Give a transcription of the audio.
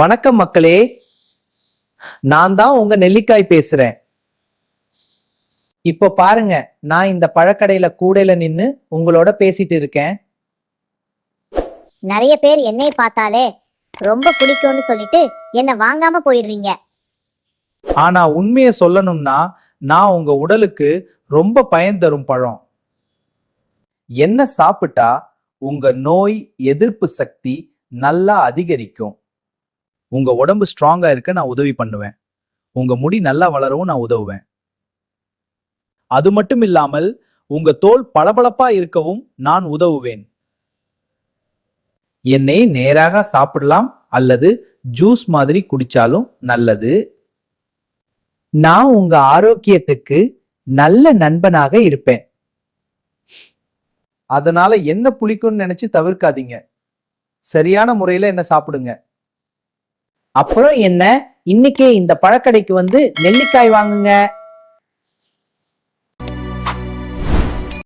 வணக்கம் மக்களே, நான் தான் உங்க நெல்லிக்காய் பேசுறேன். இப்போ பாருங்க, நான் இந்த பழக்கடையில கூடையில நின்னு உங்களோட பேசிட்டு இருக்கேன். நிறைய பேர் என்னை பார்த்தாலே ரொம்ப பிடிக்கும்னு சொல்லிட்டு என்ன வாங்காம போயிடுறீங்க. ஆனா உண்மையை சொல்லணும்னா, நான் உங்க உடலுக்கு ரொம்ப பயன் தரும் பழம். என்ன சாப்பிட்டா உங்க நோய் எதிர்ப்பு சக்தி நல்லா அதிகரிக்கும். உங்க உடம்பு ஸ்ட்ராங்கா இருக்க நான் உதவி பண்ணுவேன். உங்க முடி நல்லா வளரவும் நான் உதவுவேன். அது மட்டும் இல்லாமல் உங்க தோல் பளபளப்பா இருக்கவும் நான் உதவுவேன். என்னை நேராக சாப்பிடலாம் அல்லது ஜூஸ் மாதிரி குடிச்சாலும் நல்லது. நான் உங்க ஆரோக்கியத்துக்கு நல்ல நண்பனாக இருப்பேன். அதனால என்ன புளிக்கும்னு நினைச்சு தவிர்க்காதீங்க. சரியான முறையில என்ன சாப்பிடுங்க. அப்புறம் என்ன, இன்னைக்கே இந்த பழக்கடைக்கு வந்து நெல்லிக்காய் வாங்குங்க.